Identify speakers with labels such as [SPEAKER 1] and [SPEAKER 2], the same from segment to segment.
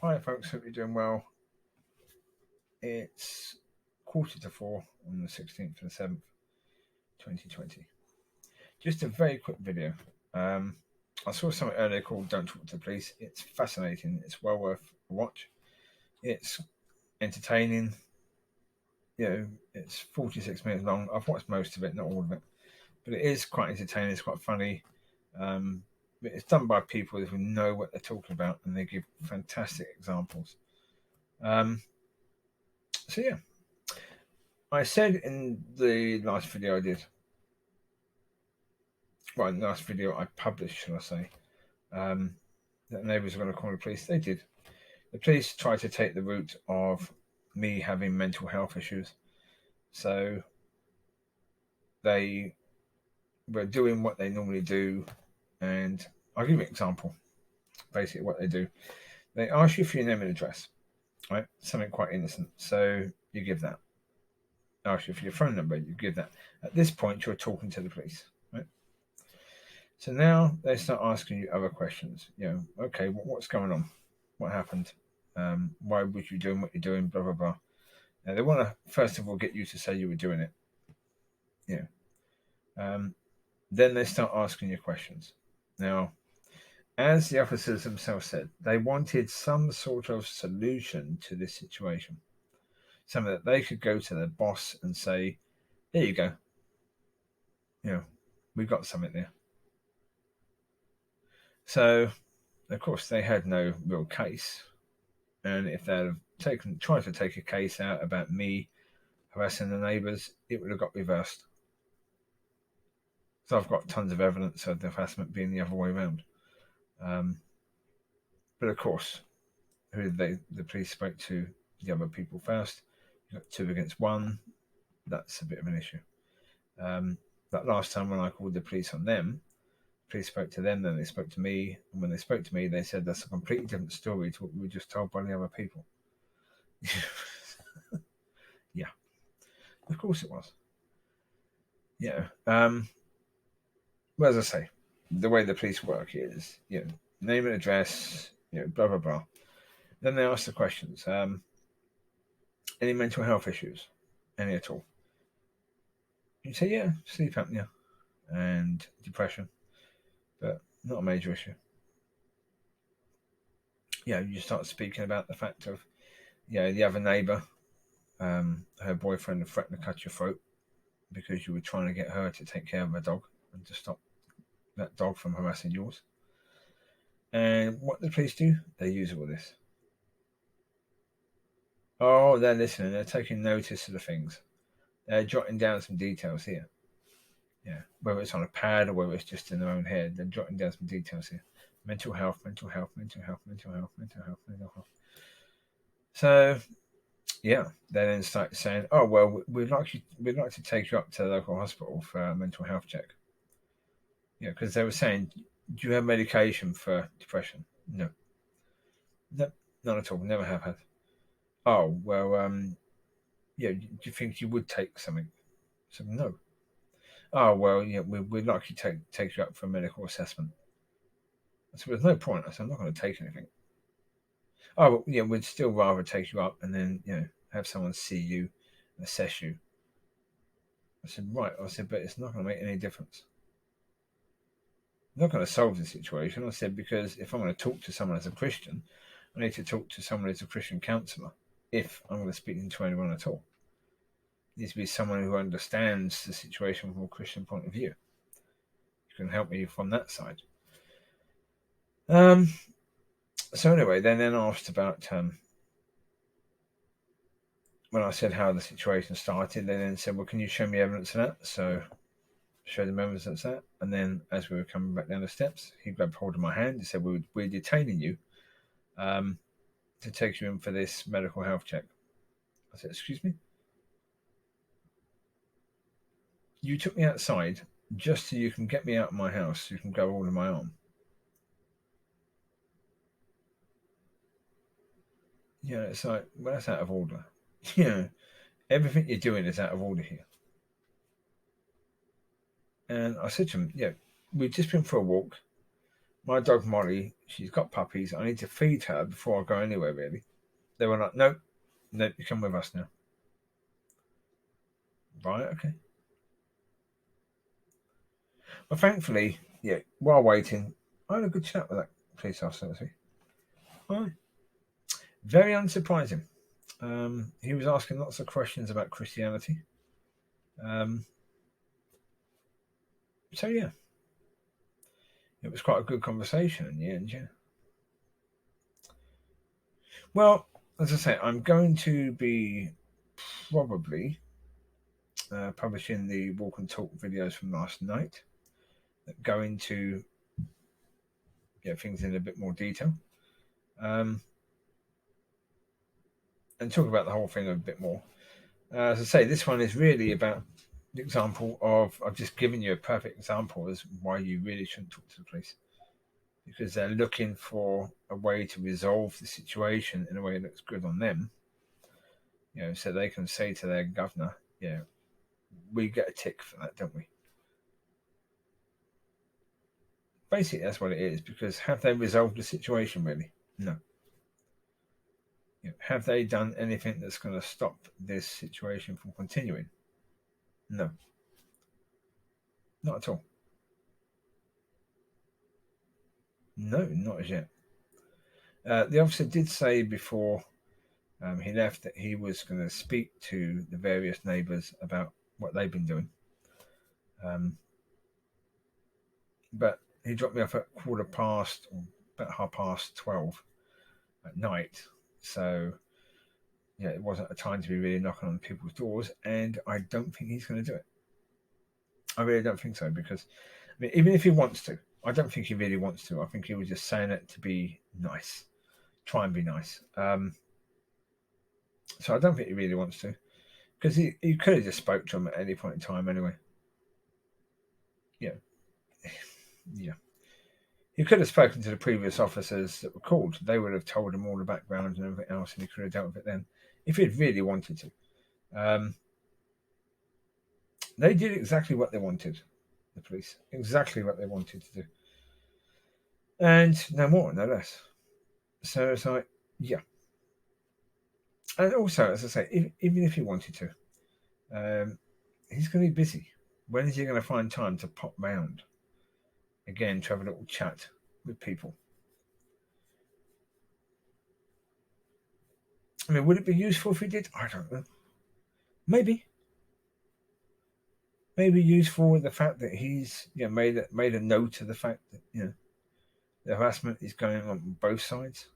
[SPEAKER 1] Hi folks, hope you're doing well. It's 3:45 on the 16th of the 7th, 2020. Just a very quick video. I saw something earlier called Don't Talk to the Police. It's fascinating. It's well worth a watch. It's entertaining. It's 46 minutes long. I've watched most of it, not all of it. But it is quite entertaining. It's quite funny. It's done by people who know what they're talking about, and they give fantastic examples. So yeah, I said in the last video I did, well, in the last video I published, shall I say, that neighbours were going to call the police. They did. The police tried to take the route of me having mental health issues. So they were doing what they normally do, and I'll give you an example. Basically, what they do, they ask you for your name and address, right? Something quite innocent. So you give that. They ask you for your phone number, you give that. At this point, you're talking to the police, right? So now they start asking you other questions. Okay, what's going on? What happened? Why was you doing what you're doing? Blah, blah, blah. Now, they want to, first of all, get you to say you were doing it. Then they start asking you questions. Now, as the officers themselves said, they wanted some sort of solution to this situation. Something that they could go to their boss and say, here you go. We've got something there. So, of course, they had no real case. And if they'd have tried to take a case out about me harassing the neighbours, it would have got reversed. So I've got tons of evidence of the harassment being the other way around. But of course, the police spoke to the other people first. You got 2 against 1. That's a bit of an issue. That last time when I called the police on them, the police spoke to them, then they spoke to me. And when they spoke to me, they said that's a completely different story to what we were just told by the other people. Yeah, of course it was. Well, as I say, the way the police work is, name and address, blah, blah, blah. Then they ask the questions. Any mental health issues? Any at all? You say, yeah, sleep apnea and depression, but not a major issue. You start speaking about the fact of, the other neighbour, her boyfriend threatened to cut your throat because you were trying to get her to take care of her dog and to stop that dog from harassing yours. And what do the police do? They use all this. Oh, they're listening. They're taking notice of the things. They're jotting down some details here. Whether it's on a pad or whether it's just in their own head, they're jotting down some details here. Mental health, mental health, mental health, mental health, mental health, mental health. So, they then start saying, "Oh well, we'd like to take you up to the local hospital for a mental health check." Because they were saying, "Do you have medication for depression?" No, none at all. Never have had. Oh well, do you think you would take something? So no. Oh well, we'd like to take you up for a medical assessment. So there's no point. I said, I'm not going to take anything. Oh, well, we'd still rather take you up and then have someone see you and assess you. I said, right. I said, but it's not going to make any difference. I'm not going to solve the situation. I said, because if I'm going to talk to someone as a Christian, I need to talk to someone as a Christian counsellor if I'm going to speak to anyone at all. It needs to be someone who understands the situation from a Christian point of view. You can help me from that side. So anyway, they then asked about when I said how the situation started. They then said, well, can you show me evidence of that? So showed them evidence of that. And then as we were coming back down the steps, he grabbed hold of my hand. He said, we're detaining you to take you in for this medical health check. I said, excuse me? You took me outside just so you can get me out of my house so you can go all in my arm. It's like, well, that's out of order. Everything you're doing is out of order here. And I said to him, we've just been for a walk. my dog Mollie, she's got puppies. I need to feed her before I go anywhere, really. They were like, nope, nope, you come with us now. Right, okay. Well, thankfully, yeah, while waiting, I had a good chat with that police officer. Right. Very unsurprising. He was asking lots of questions about Christianity. Um, so, yeah, it was quite a good conversation in the end, yeah. Well, as I say, I'm going to be probably publishing the walk and talk videos from last night that go into things in a bit more detail and talk about the whole thing a bit more. As I say, this one is really about the example of, I've just given you a perfect example as why you really shouldn't talk to the police, because they're looking for a way to resolve the situation in a way that looks good on them, so they can say to their governor, we get a tick for that, don't we? Basically, that's what it is, because have they resolved the situation, really? No. Have they done anything that's going to stop this situation from continuing? No. Not at all. No, not as yet. The officer did say before he left that he was going to speak to the various neighbours about what they've been doing. But he dropped me off at about 12:30 at night. So, it wasn't a time to be really knocking on people's doors, and I don't think he's going to do it. I really don't think so, because even if he wants to, I don't think he really wants to. I think he was just saying it to be nice, try and be nice. So I don't think he really wants to, because he could have just spoke to him at any point in time anyway. Yeah. He could have spoken to the previous officers that were called. They would have told him all the background and everything else, and he could have dealt with it then, if he'd really wanted to. They did exactly what they wanted, the police. Exactly what they wanted to do. And no more, no less. So it's like, yeah. And also, as I say, even if he wanted to, he's going to be busy. When is he going to find time to pop round again to have a little chat with people? Would it be useful if he did? I don't know. Maybe useful with the fact that he's made a note of the fact that the harassment is going on both sides.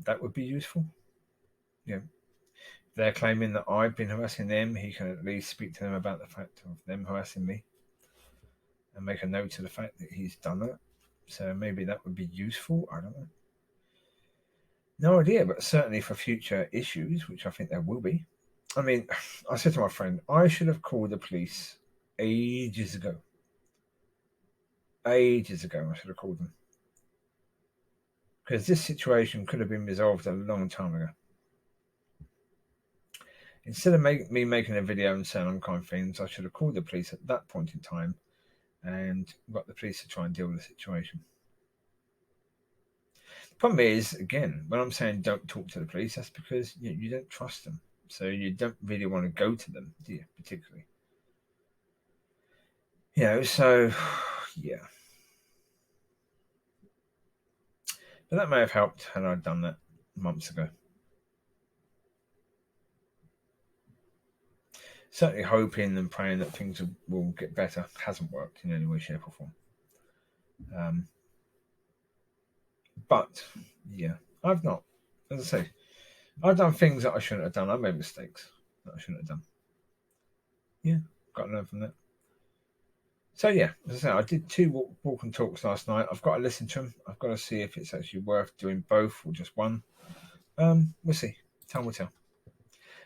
[SPEAKER 1] That would be useful. They're claiming that I've been harassing them. He can at least speak to them about the fact of them harassing me and make a note of the fact that he's done that. So maybe that would be useful. I don't know. No idea, but certainly for future issues, which I think there will be. I said to my friend, I should have called the police ages ago. Ages ago, I should have called them. Because this situation could have been resolved a long time ago. Instead of me making a video and saying unkind things, I should have called the police at that point in time and got the police to try and deal with the situation. The problem is, again, when I'm saying don't talk to the police, that's because you don't trust them. So you don't really want to go to them, do you, particularly? So, yeah. But that may have helped had I done that months ago. Certainly hoping and praying that things will get better hasn't worked in any way, shape, or form. But, yeah, I've not. As I say, I've done things that I shouldn't have done. I made mistakes that I shouldn't have done. Yeah, got to learn from that. So, yeah, as I say, I did 2 walk and talks last night. I've got to listen to them. I've got to see if it's actually worth doing both or just one. We'll see. Time will tell.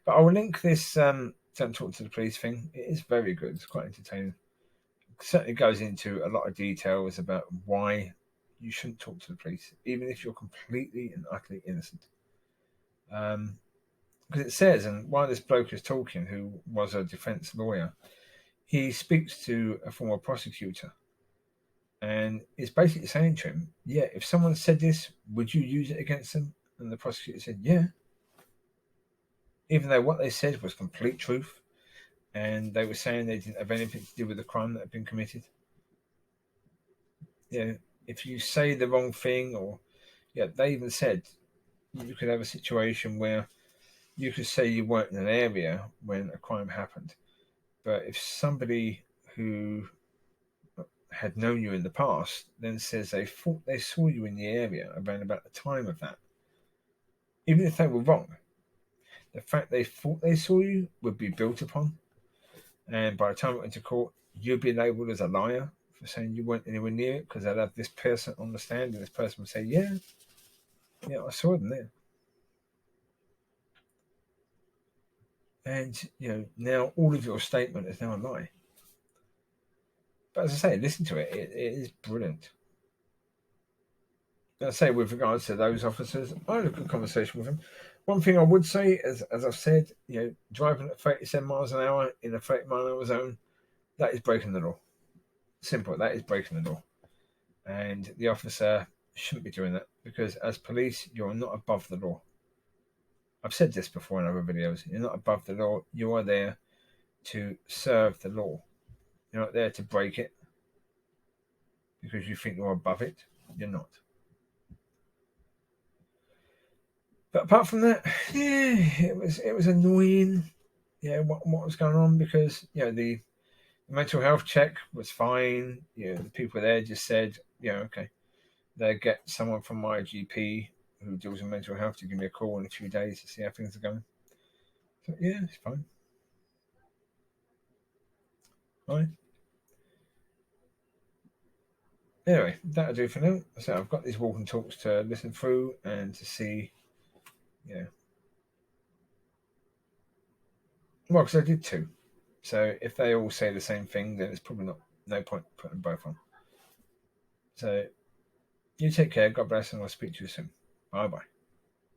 [SPEAKER 1] But I will link this don't talk to the police thing. It is very good. It's quite entertaining. It certainly goes into a lot of details about why you shouldn't talk to the police, even if you're completely and utterly innocent. Because it says, and while this bloke is talking, who was a defence lawyer, he speaks to a former prosecutor And it's basically saying to him, yeah, if someone said this, would you use it against them? And the prosecutor said, yeah. Even though what they said was complete truth, and they were saying they didn't have anything to do with the crime that had been committed. If you say the wrong thing, or they even said you could have a situation where you could say you weren't in an area when a crime happened, but if somebody who had known you in the past then says they thought they saw you in the area around about the time of that, even if they were wrong, the fact they thought they saw you would be built upon, and by the time it went to court, you'd be labelled as a liar for saying you weren't anywhere near it, because they'd have this person on the stand, and this person would say, yeah, I saw them there. And now all of your statement is now a lie. But as I say, listen to it. It is brilliant. I say, with regards to those officers, I had a good conversation with them. One thing I would say, as I've said, driving at 37 miles an hour in a 30-mile-an-hour zone, that is breaking the law. Simple. That is breaking the law. And the officer shouldn't be doing that, because as police, you're not above the law. I've said this before in other videos. You're not above the law. You are there to serve the law. You're not there to break it because you think you're above it. You're not. But apart from that, it was annoying. What was going on, because the mental health check was fine. The people there just said, okay, they get someone from my GP who deals with mental health to give me a call in a few days to see how things are going. So it's fine. Fine. Anyway, that'll do for now. So I've got these walking talks to listen through and to see, well, because I did two. So if they all say the same thing, then it's probably no point putting both on. So you take care. God bless, and I'll speak to you soon. Bye bye.